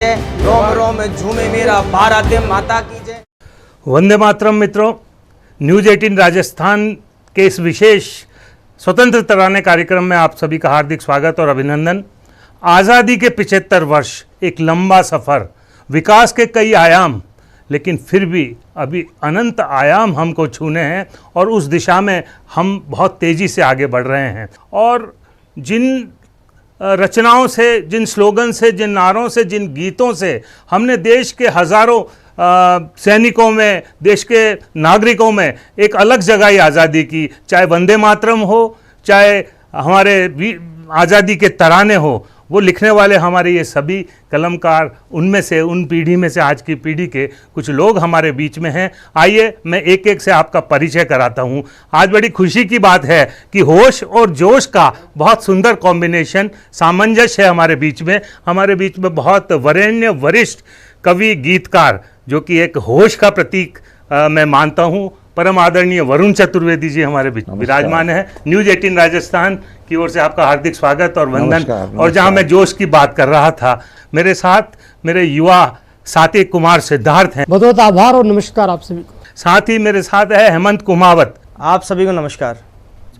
रोम रोम झूमे मेरा भारत माता की जय। वंदे मातरम मित्रों, न्यूज 18 राजस्थान के इस विशेष स्वतंत्र तराने कार्यक्रम में आप सभी का हार्दिक स्वागत और अभिनंदन। आज़ादी के 75 वर्ष, एक लंबा सफ़र, विकास के कई आयाम, लेकिन फिर भी अभी अनंत आयाम हमको छूने हैं और उस दिशा में हम बहुत तेज़ी से आगे बढ़ रहे हैं। और जिन रचनाओं से, जिन स्लोगन से, जिन नारों से, जिन गीतों से हमने देश के हज़ारों सैनिकों में, देश के नागरिकों में एक अलग जगह आज़ादी की, चाहे वंदे मातरम हो, चाहे हमारे आज़ादी के तराने हो, वो लिखने वाले हमारे ये सभी कलमकार, उनमें से, उन पीढ़ी में से आज की पीढ़ी के कुछ लोग हमारे बीच में हैं। आइए मैं एक एक से आपका परिचय कराता हूँ। आज बड़ी खुशी की बात है कि होश और जोश का बहुत सुंदर कॉम्बिनेशन, सामंजस्य है हमारे बीच में। हमारे बीच में बहुत वरेण्य वरिष्ठ कवि गीतकार, जो कि एक होश का प्रतीक मैं मानता हूँ, परम आदरणीय वरुण चतुर्वेदी जी हमारे बीच विराजमान है। न्यूज 18 राजस्थान की ओर से आपका हार्दिक स्वागत और वंदन। और जहां मैं जोश की बात कर रहा था, मेरे साथ मेरे युवा साथी कुमार सिद्धार्थ हैं। बहुत बहुत आभार और नमस्कार आप सभी को। साथ ही मेरे साथ है हेमंत कुमावत। आप सभी को नमस्कार।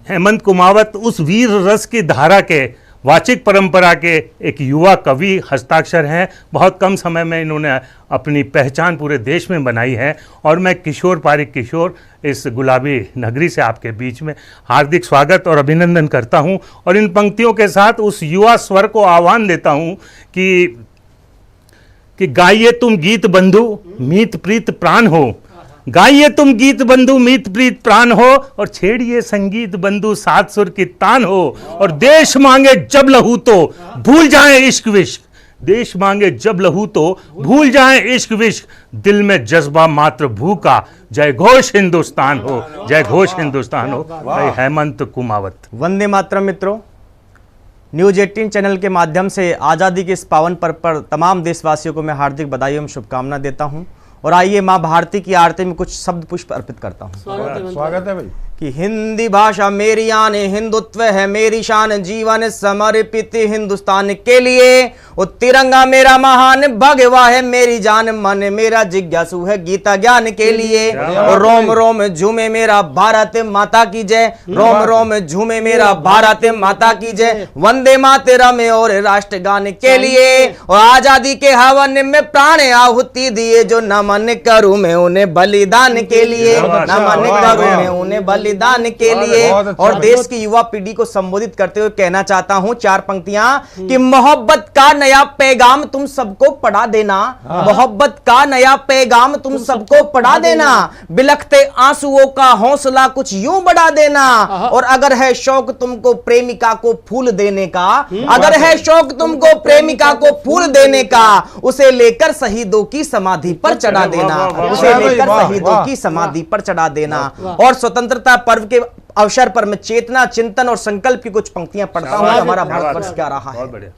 हेमंत कुमावत उस वीर रस की धारा के, वाचिक परंपरा के एक युवा कवि हस्ताक्षर हैं। बहुत कम समय में इन्होंने अपनी पहचान पूरे देश में बनाई है। और मैं किशोर पारिक किशोर इस गुलाबी नगरी से आपके बीच में हार्दिक स्वागत और अभिनंदन करता हूं। और इन पंक्तियों के साथ उस युवा स्वर को आह्वान देता हूं कि गाइए तुम गीत बंधु मीत प्रीत प्राण हो, गाइए तुम गीत बंधु मीत प्रीत प्राण हो, और छेड़िए संगीत बंधु सात सुर की तान हो। और देश मांगे जब लहू तो भूल जाए इश्क विश्क, देश मांगे जब लहू तो भूल जाए इश्क विश्क, दिल में जज्बा मात्र भू का, जय घोष हिंदुस्तान हो, जय घोष हिंदुस्तान हो। भाई हेमंत कुमावत। वंदे मातरम मित्रों, न्यूज 18 चैनल के माध्यम से आज़ादी के इस पावन पर्व पर तमाम देशवासियों को मैं हार्दिक बधाई एवं शुभकामना देता हूं। और आइए माँ भारती की आरती में कुछ शब्द पुष्प अर्पित करता हूँ। स्वागत है भाई। कि हिंदी भाषा मेरी आन, हिंदुत्व है मेरी शान, जीवन समर्पित हिंदुस्तान के लिए। वो तिरंगा मेरा महान, भगवा है मेरी जान, मन मेरा जिज्ञासु है गीता ज्ञान के लिए। और रोम रोम झूमे मेरा भारत माता की जय, रोम रोम झूमे मेरा भारत माता की जय। वंदे मातरम और राष्ट्रगान के लिए। और आजादी के हवन में प्राण आहुति दिए, जो नमन करूं मैं उन्हें बलिदान के लिए, नमन करूं मैं उन्हें बलिदान के लिए। और देश की युवा पीढ़ी को संबोधित करते हुए कहना चाहता हूं चार पंक्तियां कि मोहब्बत का नया पैगाम तुम सबको पढ़ा देना, मोहब्बत का नया पैगाम तुम सबको पढ़ा देना, बिलखते आंसुओं का हौसला कुछ यूं बढ़ा देना। और अगर है शौक तुमको प्रेमिका को फूल देने का, अगर है शौक तुमको प्रेमिका को फूल देने का, उसे लेकर शहीदों की समाधि पर चढ़ा देना, उसे लेकर शहीदों की समाधि पर चढ़ा देना। और स्वतंत्रता पर्व के अवसर पर मैं चेतना, चिंतन और संकल्प की कुछ पंक्तियां पढ़ता हूं। हमारा भारतवर्ष क्या रहा है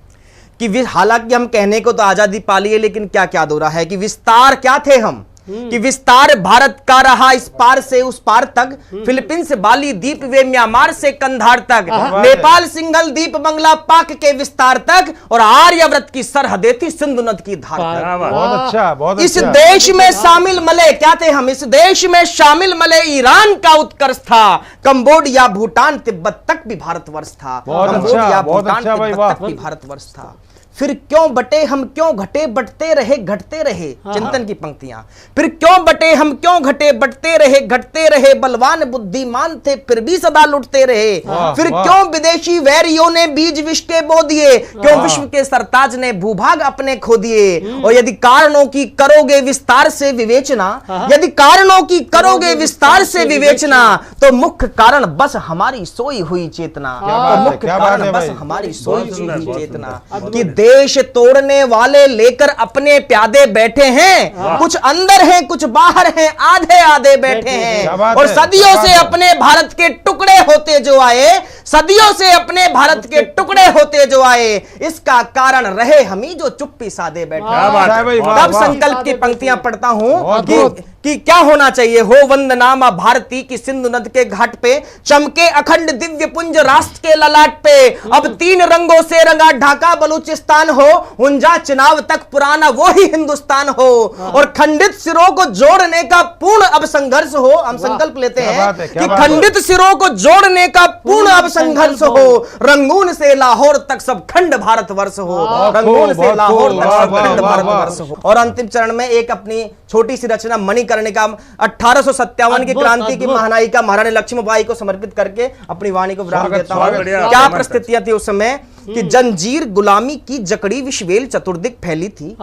कि हालांकि हम कहने को तो आजादी पाली है, लेकिन क्या क्या अधूरा है कि विस्तार क्या थे हम, कि विस्तार भारत का रहा इस पार से उस पार तक, फिलीपींस से बाली द्वीप वे म्यांमार से कंधार तक, नेपाल सिंघल द्वीप बंगला पाक के विस्तार तक, और आर्यव्रत की सरहदें थी सिंधु नद की धार तक। बहुत अच्छा, बहुत इस देश में शामिल मले क्या थे हम, इस देश में शामिल मले ईरान का उत्कर्ष था, कंबोडिया भूटान तिब्बत तक भी भारतवर्ष था, कंबोडिया भूटान तिब्बत तक भी भारतवर्ष था। फिर क्यों बटे हम क्यों घटे, बटते रहे घटते रहे। चिंतन की पंक्तियां। फिर क्यों बटे हम क्यों घटे, बटते रहे घटते रहे, बलवान बुद्धिमान थे फिर भी सदा लुटते रहे। फिर क्यों विदेशी वैरियों ने बीज विष के बो दिए, क्यों विश्व के सरताज ने भूभाग अपने खो दिए। और यदि कारणों की करोगे विस्तार से विवेचना, यदि कारणों की करोगे विस्तार से विवेचना, तो मुख्य कारण बस हमारी सोई हुई चेतना, तो मुख्य कारण बस हमारी सोई हुई चेतना। कि देश तोड़ने वाले लेकर अपने प्यादे बैठे हैं, कुछ अंदर हैं कुछ बाहर हैं, आधे आधे बैठे हैं। और सदियों से अपने भारत के टुकड़े होते जो आए, सदियों से अपने भारत के टुकड़े होते जो आए, इसका कारण रहे हम ही जो चुप्पी साधे बैठे। तब संकल्प की पंक्तियां पढ़ता हूं कि क्या होना चाहिए। हो वंदना मां भारती की सिंधु नद के घाट पे, चमके अखंड दिव्य पुंज राष्ट्र के ललाट पे। अब 3 रंगों से रंगा ढाका बलूचिस्तान हो, हुंजा चिनाब तक पुराना वो ही हिंदुस्तान हो। और खंडित सिरों को जोड़ने का पूर्ण अब संघर्ष हो। हम संकल्प लेते हैं कि खंडित सिरों को जोड़ने का पूर्ण अब संघर्ष हो। रंगून से लाहौर तक सब खंड भारतवर्ष हो, रंगून से लाहौर तक सब खंड भारतवर्ष हो। और अंतिम चरण में एक अपनी छोटी सी रचना मणिकर्णिका 1857 की क्रांति की महानायिका महारानी लक्ष्मीबाई को समर्पित करके अपनी वाणी को विराम देता हूं। क्या परिस्थितियां थी उस समय कि जंजीर गुलामी की जकड़ी विश्वेल चतुर्दिक फैली थी।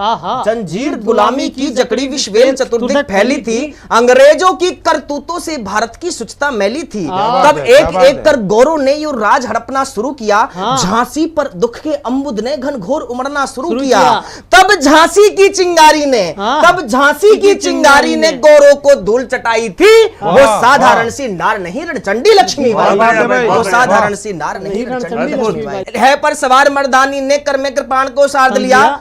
जंजीर गुलामी की जकड़ी विश्वेल चतुर्दिक फैली थी। अंग्रेजों की करतूतों से भारत की शुचिता मैली थी। तब एक एक कर गौरों ने यो राज हड़पना शुरू किया। झांसी पर दुख के अम्बुद ने घनघोर उमड़ना शुरू किया। तब झांसी की चिंगारी ने गौरों को धूल चटाई थी। वो साधारण सी नार नहीं रणचंडी लक्ष्मीबाई, वो साधारण सी नार नहीं रणचंडी लक्ष्मीबाई है। पर सवार मर्दानी ने कर में कृपाण को साध लिया।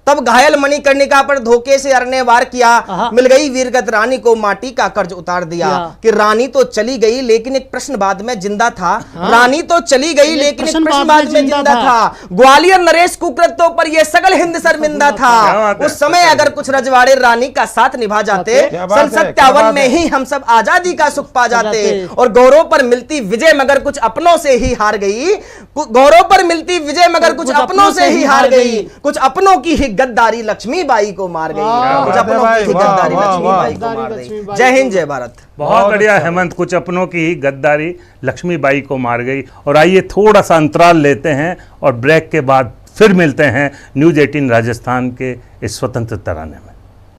तब घायल मणिकर्णिका पर धोखे से अरने वार किया। मिल गई वीरगत रानी को माटी का कर्ज उतार दिया। कि रानी तो चली गई लेकिन एक प्रश्न बाद में जिंदा था। रानी तो चली गई लेकिन एक प्रश्न बाद में जिंदा था। ग्वालियर नरेश कुकृत्यों पर यह सगल हिंद शर्मिंदा था। उस समय अगर कुछ रजवाड़े रानी का साथ निभा जाते, सन 57 में ही हम सब आजादी का सुख पा जाते। और गौरव पर मिलती विजय मगर कुछ अपनों से ही हार गई। गौरव पर मिलती विजय मगर कुछ अपनों से ही हार गई। कुछ अपनों की ही गद्दारी लक्ष्मीबाई को मार गई। कुछ अपनों की ही गद्दारी लक्ष्मीबाई को मार गई। जय हिंद, जय भारत। बहुत बढ़िया हेमंत, कुछ अपनों की ही गद्दारी लक्ष्मीबाई को मार गई। और आइए थोड़ा सा अंतराल लेते हैं और ब्रेक के बाद फिर मिलते हैं न्यूज 18 राजस्थान के इस स्वतंत्र तराने में।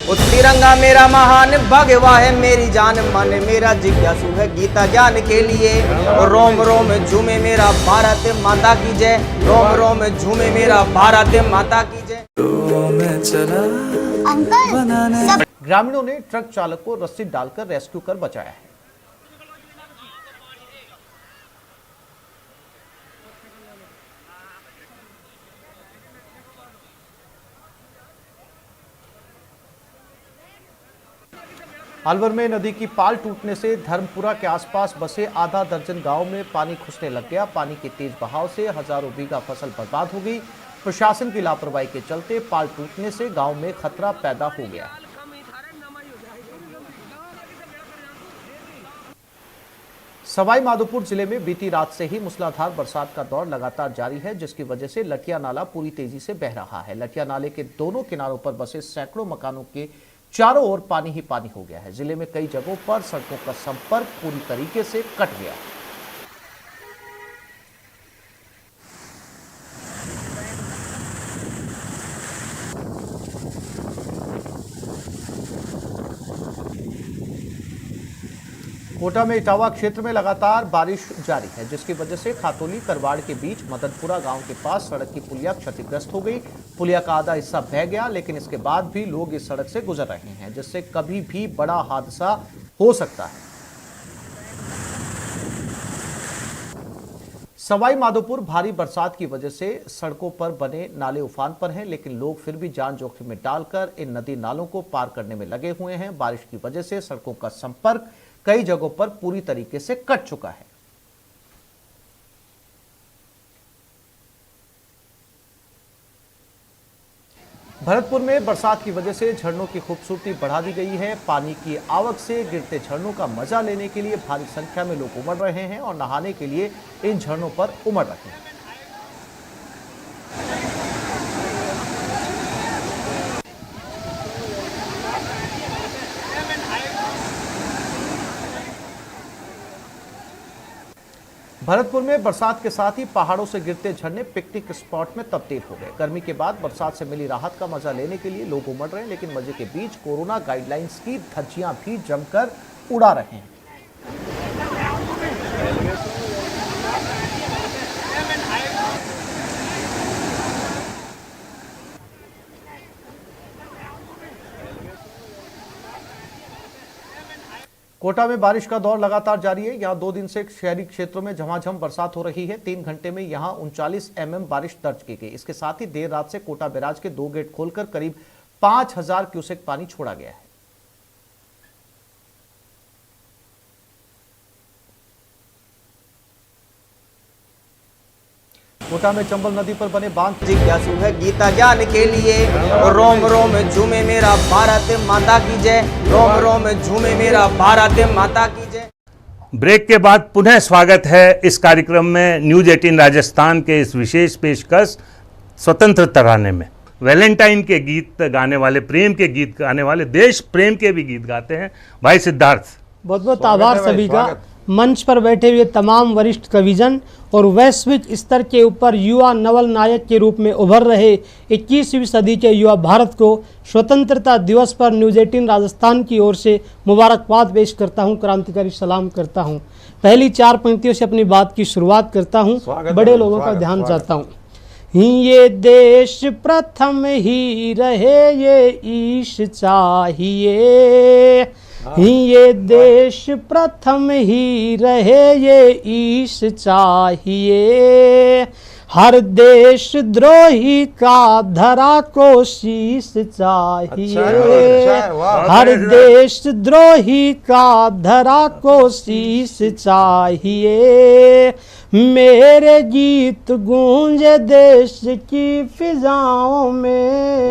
वो तिरंगा मेरा महान भगवा है मेरी जान, मन मेरा जिज्ञासु है गीता ज्ञान के लिए। और रोम रोम झूमे मेरा भारत माता की जय, रोम रोम झूमे मेरा भारत माता की जय। ग्रामीणों ने ट्रक चालक को रस्सी डालकर रेस्क्यू कर बचाया है। अलवर में नदी की पाल टूटने से धर्मपुरा के आसपास बसे आधा दर्जन गांव में पानी घुसने लग गया। पानी के तेज बहाव से हजारों बीघा फसल बर्बाद हो गई। प्रशासन की लापरवाही के चलते पाल टूटने से गांव में खतरा पैदा हो गया है। सवाई माधोपुर जिले में बीती रात से ही मूसलाधार बरसात का दौर लगातार जारी है, जिसकी वजह से लटिया नाला पूरी तेजी से बह रहा है। लटिया नाले के दोनों किनारों पर बसे सैकड़ों मकानों के चारों ओर पानी ही पानी हो गया है। जिले में कई जगहों पर सड़कों का संपर्क पूरी तरीके से कट गया है। कोटा में इटावा क्षेत्र में लगातार बारिश जारी है, जिसकी वजह से खातोली करवाड़ के बीच मदनपुरा गांव के पास सड़क की पुलिया क्षतिग्रस्त हो गई। पुलिया का आधा हिस्सा बह गया, लेकिन इसके बाद भी लोग इस सड़क से गुजर रहे हैं, जिससे कभी भी बड़ा हादसा हो सकता है। सवाई माधोपुर भारी बरसात की वजह से सड़कों पर बने नाले उफान पर हैं, लेकिन लोग फिर भी जान जोखिम में डालकर इन नदी नालों को पार करने में लगे हुए हैं। बारिश की वजह से सड़कों का संपर्क कई जगहों पर पूरी तरीके से कट चुका है। भरतपुर में बरसात की वजह से झरनों की खूबसूरती बढ़ा दी गई है। पानी की आवक से गिरते झरनों का मजा लेने के लिए भारी संख्या में लोग उमड़ रहे हैं और नहाने के लिए इन झरनों पर उमड़ रहे हैं। भरतपुर में बरसात के साथ ही पहाड़ों से गिरते झरने पिकनिक स्पॉट में तब्दील हो गए। गर्मी के बाद बरसात से मिली राहत का मजा लेने के लिए लोग उमड़ रहे हैं, लेकिन मजे के बीच कोरोना गाइडलाइंस की धज्जियां भी जमकर उड़ा रहे हैं। कोटा में बारिश का दौर लगातार जारी है। यहां 2 दिन से शहरी क्षेत्रों में झमाझम बरसात हो रही है। 3 घंटे में यहां 39 mm बारिश दर्ज की गई। इसके साथ ही देर रात से कोटा बैराज के 2 गेट खोलकर करीब 5000 क्यूसेक पानी छोड़ा गया है। कोटा में चंबल नदी पर बने बांध जिज्ञासु है गीता ज्ञान के लिए। रोम रोम झूमे मेरा भारत माता की जय। रोम रोम झूमे मेरा भारत माता की जय। ब्रेक के बाद पुनः स्वागत है इस कार्यक्रम में न्यूज 18 राजस्थान के इस विशेष पेशकश स्वतंत्र तराने में। वैलेंटाइन के गीत गाने वाले, प्रेम के गीत गाने वाले, देश प्रेम के भी गीत गाते हैं भाई सिद्धार्थ। बहुत बहुत आभार सभी का। मंच पर बैठे हुए तमाम वरिष्ठ कविजन और वैश्विक स्तर के ऊपर युवा नवल नायक के रूप में उभर रहे 21वीं सदी के युवा भारत को स्वतंत्रता दिवस पर न्यूज 18 राजस्थान की ओर से मुबारकबाद पेश करता हूं, क्रांतिकारी सलाम करता हूं। पहली 4 पंक्तियों से अपनी बात की शुरुआत करता हूं, बड़े लोगों का ध्यान चाहता हूं। ये देश प्रथम ही रहे ये ईश चाहिए, ये देश प्रथम ही रहे ये ईश चाहिए। हर देश द्रोही का धरा को शीश चाहिए। हर देश द्रोही का धरा को शीश चाहिए। मेरे गीत गूंजे देश की फिजाओं में,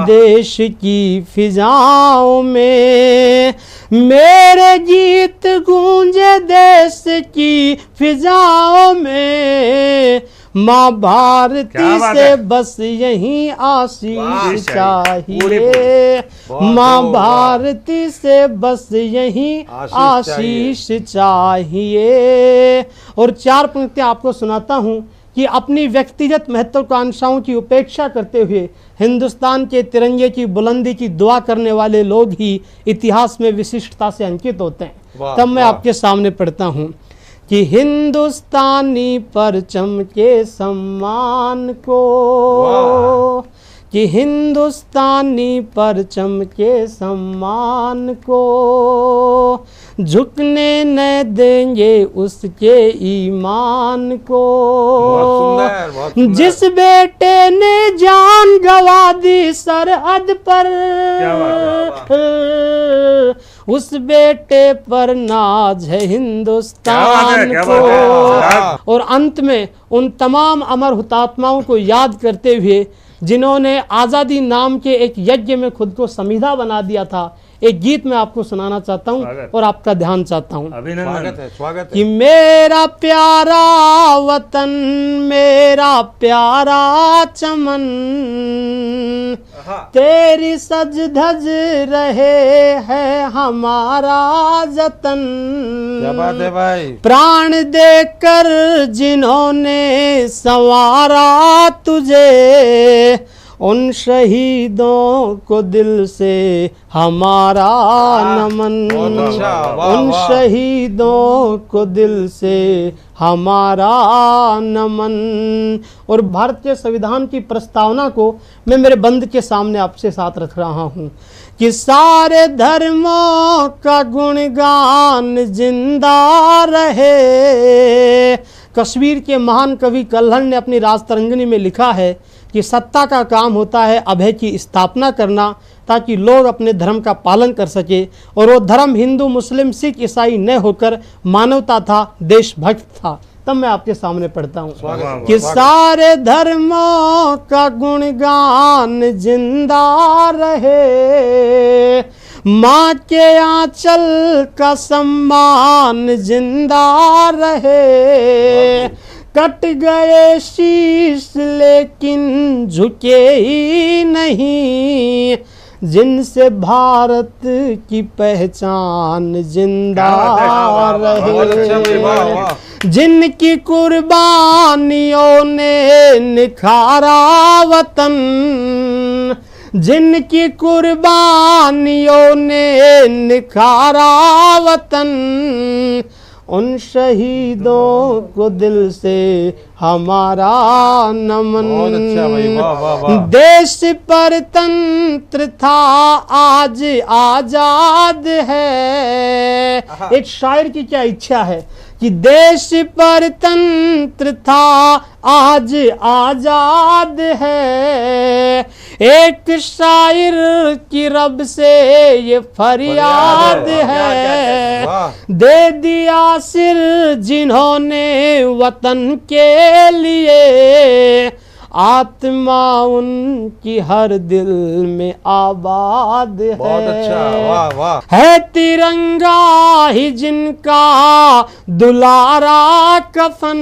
देश की फिजाओं में। मेरे गीत गूंजे देश की फिजाओं में। माँ भारती से बस यही आशीष चाहिए। माँ भारती से बस यही आशीष चाहिए। और 4 पंक्तियां आपको सुनाता हूँ कि अपनी व्यक्तिगत महत्वाकांक्षाओं की उपेक्षा करते हुए हिंदुस्तान के तिरंगे की बुलंदी की दुआ करने वाले लोग ही इतिहास में विशिष्टता से अंकित होते हैं। तब मैं आपके सामने पढ़ता हूँ कि हिंदुस्तानी परचम के सम्मान को, कि हिंदुस्तानी परचम के सम्मान को झुकने न देंगे उसके ईमान को। बहुत सुंदर। जिस बेटे ने जान गवा दी सरहद पर, उस बेटे पर नाज है हिंदुस्तान को। और अंत में उन तमाम अमर हुतात्माओं को याद करते हुए जिन्होंने आज़ादी नाम के एक यज्ञ में खुद को समीधा बना दिया था, एक गीत मैं आपको सुनाना चाहता हूं और आपका ध्यान चाहता हूं। स्वागत है। कि मेरा प्यारा वतन, मेरा प्यारा चमन, तेरी सज धज रहे है हमारा जतन। क्या बात है भाई। प्राण देकर जिन्होंने संवारा तुझे, उन शहीदों को दिल से हमारा नमन। उन शहीदों को दिल से हमारा नमन। और भारतीय संविधान की प्रस्तावना को मैं मेरे बंद के सामने आपसे साथ रख रहा हूँ कि सारे धर्मों का गुणगान जिंदा रहे। कश्मीर के महान कवि कल्हड़ ने अपनी राजतरंगिणी में लिखा है कि सत्ता का काम होता है अभय की स्थापना करना, ताकि लोग अपने धर्म का पालन कर सके। और वो धर्म हिंदू, मुस्लिम, सिख, ईसाई न होकर मानवता था, देशभक्त था। तब मैं आपके सामने पढ़ता हूँ कि सारे धर्मों का गुणगान जिंदा रहे। माँ के आंचल का सम्मान जिंदा रहे। कट गए शीश लेकिन झुके ही नहीं, जिनसे भारत की पहचान जिंदा रहे। जिनकी कुर्बानियों ने निखारा वतन, जिनकी कुर्बानियों ने निखारा वतन, उन शहीदों को दिल से हमारा नमन। बहुत अच्छा भाई, वाह वाह वाह। देश परतंत्र था आज आजाद है। एक शायर की क्या इच्छा है कि देश परतंत्र था आज आजाद है। एक शायर की रब से ये फरियाद है, दे दिया सिर जिन्होंने वतन के लिए, आत्मा उनकी हर दिल में आबाद है। बहुत अच्छा, वाह वाह। है तिरंगा ही जिनका दुलारा कफन,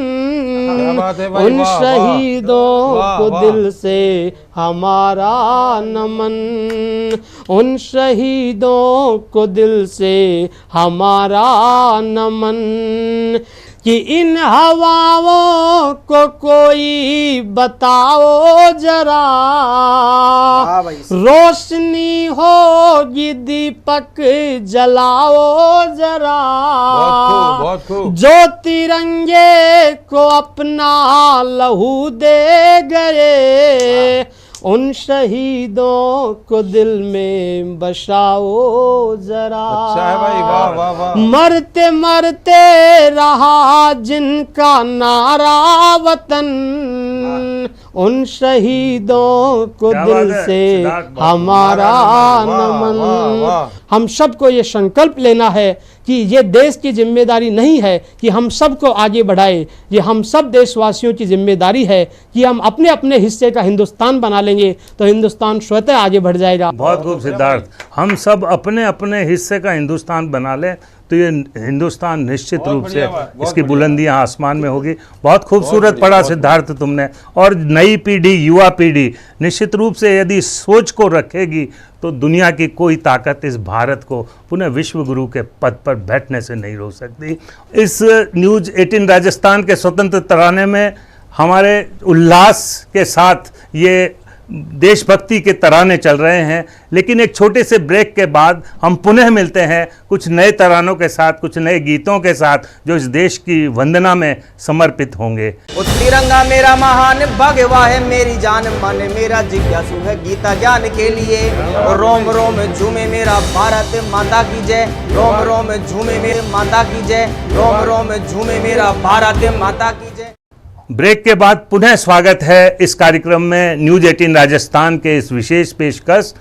क्या बात है भाई, उन वाह, वाह। शहीदों वाह, को वाह। दिल से हमारा नमन, उन शहीदों को दिल से हमारा नमन। कि इन हवाओं को कोई बताओ जरा, रोशनी होगी दीपक जलाओ जरा, बहुत खूब। जो तिरंगे को अपना लहू दे गए, उन शहीदों को दिल में बसाओ जरा। अच्छा है भाई, वाह वाह वाह। मरते मरते रहा जिनका नारा वतन, उन शहीदों को क्या दिल बात है, से सिद्धार्थ, बहुत हमारा वाह, नमन। वाह, वाह। हम सबको ये संकल्प लेना है कि ये देश की जिम्मेदारी नहीं है कि हम सबको आगे बढ़ाए, ये हम सब देशवासियों की जिम्मेदारी है कि हम अपने अपने हिस्से का हिंदुस्तान बना लेंगे तो हिंदुस्तान स्वतः आगे बढ़ जाएगा। बहुत खूब सिद्धार्थ, हम सब अपने अपने हिस्से का हिंदुस्तान बना लें तो ये हिंदुस्तान निश्चित बहुत रूप से बढ़िया बात, बहुत इसकी बढ़िया। बुलंदियां आसमान में होगी। बहुत खूबसूरत बढ़िया, पढ़ा बहुत सिद्धार्थ तुमने। और नई पीढ़ी, युवा पीढ़ी निश्चित रूप से यदि सोच को रखेगी तो दुनिया की कोई ताकत इस भारत को पुनः विश्व गुरु के पद पर बैठने से नहीं रोक सकती। इस न्यूज़ 18 राजस्थान के स्वतंत्र तराने में हमारे उल्लास के साथ ये देशभक्ति के तराने चल रहे हैं, लेकिन एक छोटे से ब्रेक के बाद हम पुनः मिलते हैं कुछ नए तरानों के साथ, कुछ नए गीतों के साथ जो इस देश की वंदना में समर्पित होंगे। वो तिरंगा मेरा महान भगवा है मेरी जान, मन मेरा जिज्ञासु है गीता ज्ञान के लिए। और रोम रोम झूमे मेरा भारत माता की जय, रोम रोम झूमे मेरे माता की जय, रोम रोम झूमे मेरा भारत माता की जय। ब्रेक के बाद पुनः स्वागत है इस कार्यक्रम में न्यूज़ 18 राजस्थान के इस विशेष पेशकश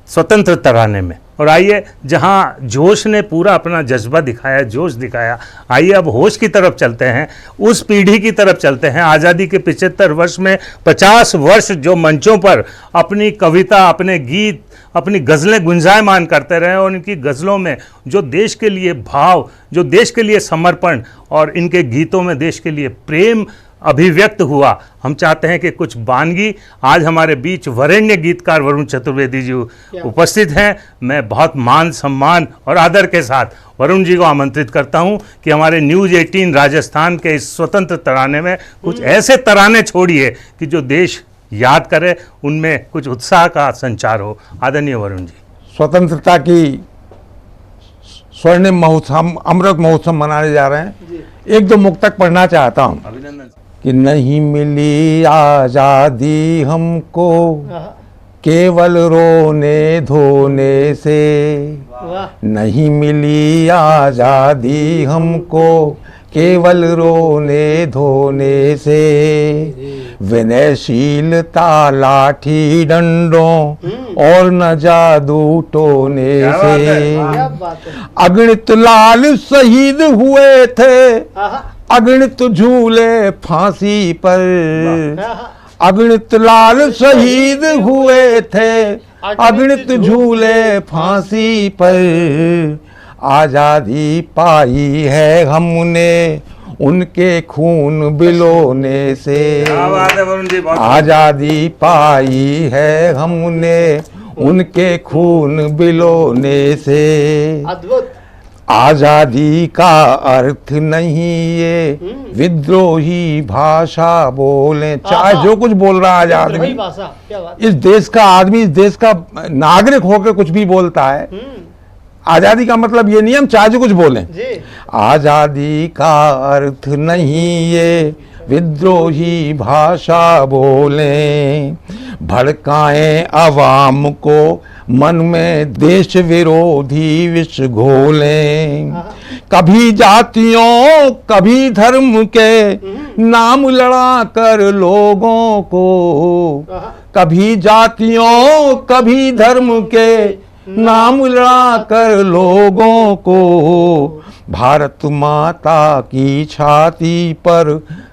स्वतंत्र तराने में। और आइए, जहां जोश ने पूरा अपना जज्बा दिखाया, जोश दिखाया, आइए अब होश की तरफ चलते हैं, उस पीढ़ी की तरफ चलते हैं। आज़ादी के 75 वर्ष में 50 वर्ष जो मंचों पर अपनी कविता, अपने गीत, अपनी गज़लें गुंजायमान करते रहे और इनकी गज़लों में जो देश के लिए भाव, जो देश के लिए समर्पण और इनके गीतों में देश के लिए प्रेम अभिव्यक्त हुआ, हम चाहते हैं कि कुछ बानगी आज हमारे बीच वरेण्य गीतकार वरुण चतुर्वेदी जी उपस्थित हैं। मैं बहुत मान सम्मान और आदर के साथ वरुण जी को आमंत्रित करता हूं कि हमारे न्यूज़ 18 राजस्थान के इस स्वतंत्र तराने में कुछ ऐसे तराने छोड़िए कि जो देश याद करे, उनमें कुछ उत्साह का संचार हो। आदरणीय वरुण जी। स्वतंत्रता की स्वर्णिम महोत्सव, अमृत महोत्सव मनाने जा रहे हैं। एक दो मुक्तक पढ़ना चाहता हूँ अभिनंदन। कि नहीं मिली आजादी हमको केवल रोने धोने से, नहीं मिली आजादी हमको केवल रोने धोने से, विनयशीलता लाठी डंडों और न जादू टोने से। अगणित लाल शहीद हुए थे, अगणित झूले फांसी पर, अगणित लाल शहीद हुए थे, अगणित झूले फांसी पर। आजादी पाई है हमने उनके खून बिलोने से, क्या बात है वरुण जी, बहुत आजादी पाई है हमने उनके खून बिलोने से। अद्भुत। आजादी का अर्थ नहीं ये विद्रोही भाषा बोले, चाहे जो कुछ बोल रहा है आज आदमी, भाषा, क्या बात। इस देश का आदमी, इस देश का नागरिक होकर कुछ भी बोलता है। आजादी का मतलब ये नहीं हम चाहे जो कुछ बोलें। जी। आजादी का अर्थ नहीं ये विद्रोही भाषा बोलें, भड़काएं अवाम को, मन में देश विरोधी विष घोलें। कभी जातियों कभी धर्म के नाम लड़ा कर लोगों को, कभी जातियों कभी धर्म के नाम लड़ा कर लोगों को, भारत माता की छाती पर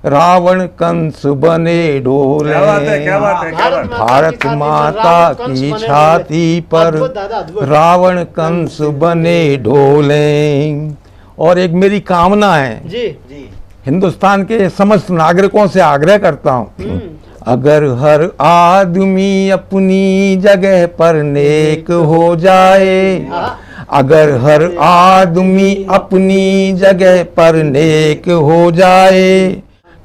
रावण कंस बने डोले। क्या बात है, क्या बात है, क्या बात है। भारत माता की छाती पर रावण कंस बने डोले। और एक मेरी कामना है, जी हिंदुस्तान के समस्त नागरिकों से आग्रह करता हूँ, अगर हर आदमी अपनी जगह पर नेक हो जाए, अगर हर आदमी अपनी जगह पर नेक हो जाए,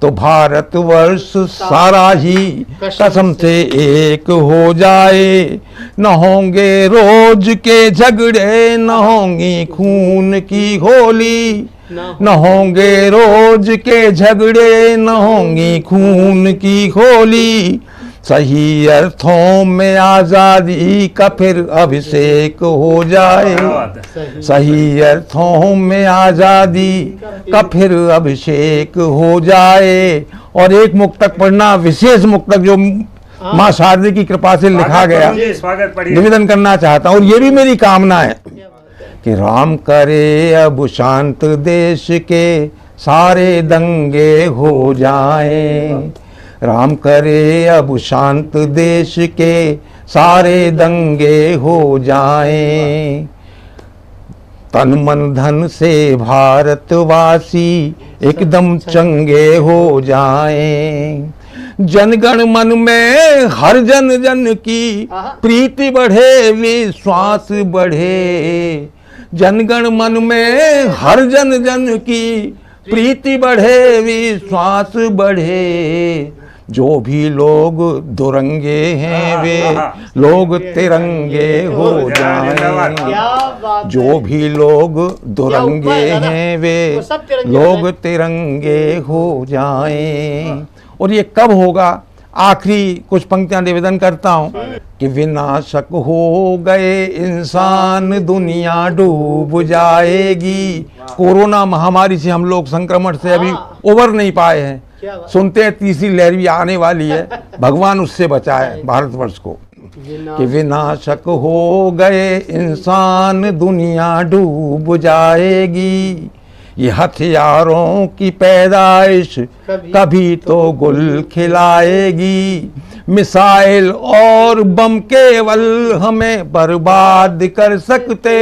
तो भारतवर्ष सारा ही कसम से एक हो जाए। न होंगे रोज के झगड़े, न होंगी खून की होली, न होंगे रोज के झगड़े, न होंगी खून की होली। सही अर्थों में आजादी का फिर अभिषेक हो जाए, सही अर्थों में आजादी का फिर अभिषेक हो जाए। और एक मुक्तक पढ़ना, विशेष मुक्तक जो माँ शारदा की कृपा से लिखा गया, निवेदन करना चाहता हूँ। और ये भी मेरी कामना है कि राम करे अब शांत देश के सारे दंगे हो जाएं, राम करे अब शांत देश के सारे दंगे हो जाएं। तन मन धन से भारतवासी एकदम चंगे हो जाएं। जनगण मन में हर जन जन की प्रीति बढ़े, विश्वास बढ़े। जनगण मन में हर जन जन की प्रीति बढ़े, विश्वास बढ़े। जो भी लोग दुरंगे हैं वे लोग तिरंगे हो जाएं। जो भी लोग दुरंगे हैं वे लोग तिरंगे हो जाएं। और ये कब होगा? आखिरी कुछ पंक्तियां निवेदन करता हूँ कि विनाशक हो गए इंसान, दुनिया डूब जाएगी। कोरोना महामारी से हम लोग संक्रमण से अभी उबर नहीं पाए हैं, सुनते हैं तीसरी लहर भी आने वाली है, भगवान उससे बचाए भारतवर्ष को। कि विनाशक हो गए इंसान, दुनिया डूब जाएगी। ये हथियारों की पैदाइश कभी तो गुल खिलाएगी। मिसाइल और बम केवल हमें बर्बाद कर सकते,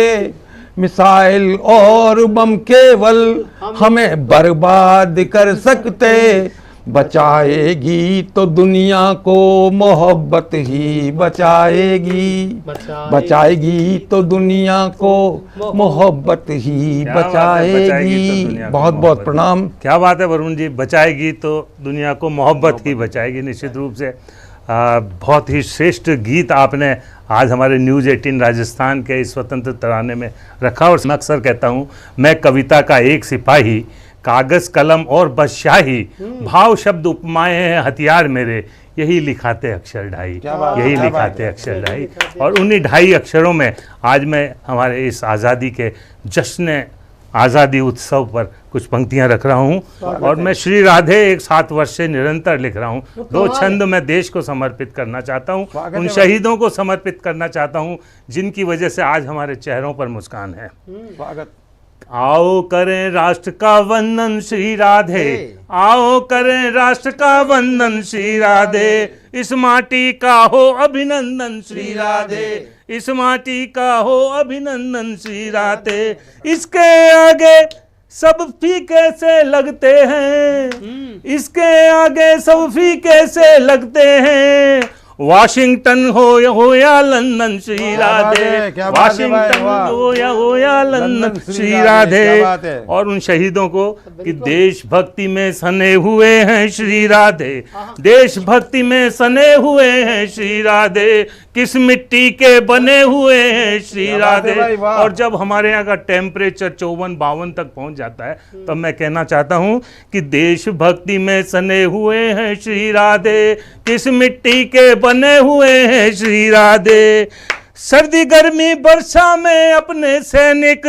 मिसाइल और बम केवल हमें बर्बाद कर सकते। बचाएगी तो दुनिया को मोहब्बत ही बचाएगी, बचाएगी तो दुनिया को मोहब्बत ही बचाएगी। बहुत बहुत प्रणाम। क्या बात है वरुण जी, बचाएगी तो दुनिया को मोहब्बत ही बचाएगी। निश्चित रूप से बहुत ही श्रेष्ठ गीत आपने आज हमारे न्यूज़ 18 राजस्थान के इस स्वतंत्र तराने में रखा। और मैं अक्सर कहता हूँ, मैं कविता का एक सिपाही, कागज़ कलम और बदशाही, भाव शब्द उपमाएं हैं हथियार मेरे, यही लिखाते अक्षर ढाई, यही लिखाते अक्षर ढाई। और उन्हीं ढाई अक्षरों में आज मैं हमारे इस आज़ादी के जश्न आज़ादी उत्सव पर कुछ पंक्तियां रख रहा हूं। और मैं श्री राधे एक 7 वर्ष से निरंतर लिख रहा हूं। 2 छंद मैं देश को समर्पित करना चाहता हूं, उन शहीदों को समर्पित करना चाहता हूं जिनकी वजह से आज हमारे चेहरों पर मुस्कान है। स्वागत। आओ करें राष्ट्र का वंदन श्री राधे, आओ करें राष्ट्र का वंदन श्री राधे। इस माटी का हो अभिनंदन श्री राधे, इस माटी का हो अभिनंदन श्री राधे। इसके आगे सब फीके से लगते हैं, इसके आगे सब फीके से लगते हैं। वाशिंगटन हो या लंदन श्री राधे, क्या बात है भाई, वाशिंगटन वाह। हो या लंदन श्री राधे। क्या बात है। और उन शहीदों को कि देशभक्ति में सने हुए हैं श्री राधे, देशभक्ति में सने हुए हैं श्री राधे, किस मिट्टी के बने हुए हैं श्री क्या बात है राधे। भाई, वाह। और जब हमारे यहाँ का टेम्परेचर 54-52 तक पहुंच जाता है तब मैं कहना चाहता हूं कि देशभक्ति में सने हुए हैं श्री राधे, किस मिट्टी के बने हुए हैं श्री राधे। सर्दी गर्मी वर्षा में अपने सैनिक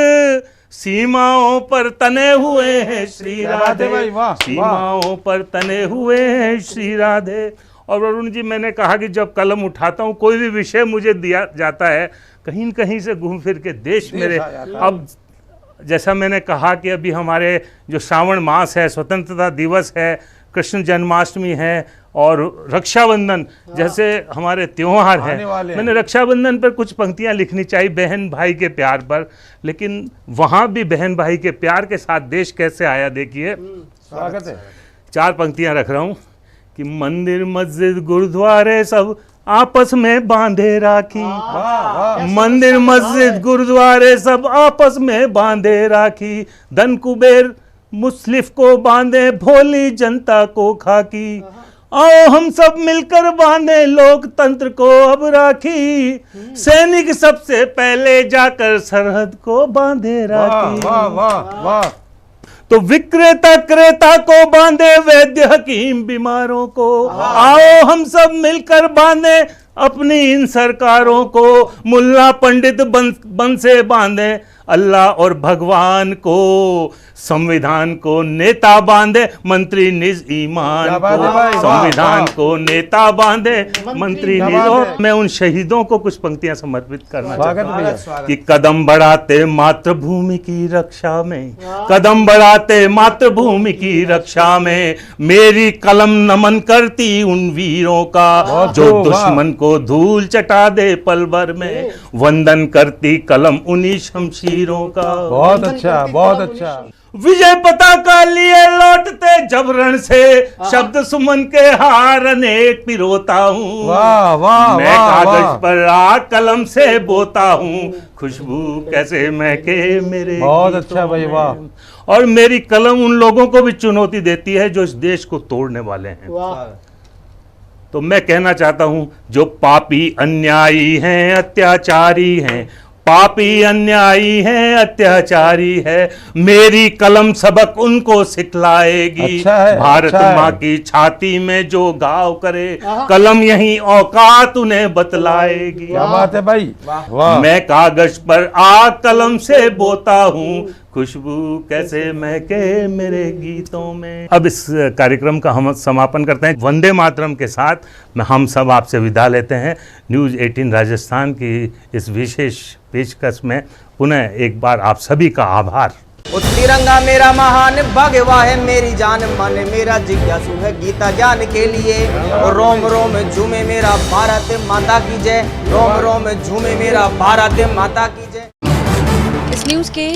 सीमाओं पर तने हुए हैं श्री क्या बात है राधे, भाई, वाह, वाह। सीमाओं पर तने हुए हैं श्री राधे। और वरुण जी, मैंने कहा कि जब कलम उठाता हूँ कोई भी विषय मुझे दिया जाता है कहीं न कहीं से घूम फिर के देश मेरे। आ जाता है। अब जैसा मैंने कहा कि अभी हमारे जो श्रावण मास है, स्वतंत्रता दिवस है, कृष्ण जन्माष्टमी है और रक्षाबंधन जैसे हमारे त्योहार आने हैं। वाले हैं। मैंने रक्षाबंधन पर कुछ पंक्तियां लिखनी चाहिए बहन भाई के प्यार पर, लेकिन वहाँ भी बहन भाई के प्यार के साथ देश कैसे आया देखिए। स्वागत है। 4 पंक्तियां रख रहा हूँ कि मंदिर मस्जिद गुरुद्वारे सब आपस में बांधे राखी, वाह वाह। मंदिर मस्जिद गुरुद्वारे सब आपस में बांधे राखी, धन कुबेर मुस्लिफ को बांधे भोली जनता को खाकी, आओ हम सब मिलकर बांधे लोकतंत्र को अब राखी, सैनिक सबसे पहले जाकर सरहद को बांधे वाह राखी। वाह वाह वाह। तो विक्रेता क्रेता को बांधे वैद्य हकीम बीमारों को, आओ हम सब मिलकर बांधे अपनी इन सरकारों को, मुल्ला पंडित बन से बांधे अल्लाह और भगवान को, संविधान को नेता बांधे मंत्री निज ईमान क्या बात है को, भाई, वाह, संविधान वाह। को नेता बांधे मंत्री क्या निज। बात और है। मैं उन शहीदों को कुछ पंक्तियां समर्पित करना चाहता स्वागत हूं भैया। कि कदम बढ़ाते मातृभूमि की रक्षा में, कदम बढ़ाते मातृभूमि की रक्षा में, मेरी कलम नमन करती उन वीरों का बहुत जो खूब, वाह। दुश्मन को धूल चटा दे पल भर में, वंदन करती कलम उन्हीं शमशीरों का। बहुत अच्छा बहुत अच्छा। विजय पताका लिए लौटते जब रण से, शब्द सुमन के हार अनेक पिरोता हूँ, वाह वाह मैं वाह कागज वाह। पर आग कलम से बोता हूँ, खुशबू कैसे महके मेरे बहुत गीतों अच्छा भाई, में। वाह। और मेरी कलम उन लोगों को भी चुनौती देती है जो इस देश को तोड़ने वाले हैं। वाह। तो मैं कहना चाहता हूं जो पापी अन्यायी हैं अत्याचारी हैं, पापी अन्यायी हैं अत्याचारी है, मेरी कलम सबक उनको सिखलाएगी। अच्छा है, भारत अच्छा है। माँ की छाती में जो घाव करे, कलम यही औकात उन्हें बतलाएगी। क्या बात है भाई, वाह। मैं कागज पर आग कलम से बोता हूँ, खुशबू कैसे महके मेरे गीतों में। अब इस कार्यक्रम का हम समापन करते हैं वंदे मातरम के साथ। हम सब आपसे विदा लेते हैं। न्यूज़ 18 राजस्थान की इस विशेष पेशकश में पुनः एक बार आप सभी का आभार। वो तिरंगा मेरा महान भगवा है मेरी जान, मन मेरा जिज्ञासु है गीता ज्ञान के लिए। और रोम रोम झूमे मेरा भारत माता की जय, रोम रोम झूमे मेरा भारत माता की जय। इस न्यूज़ के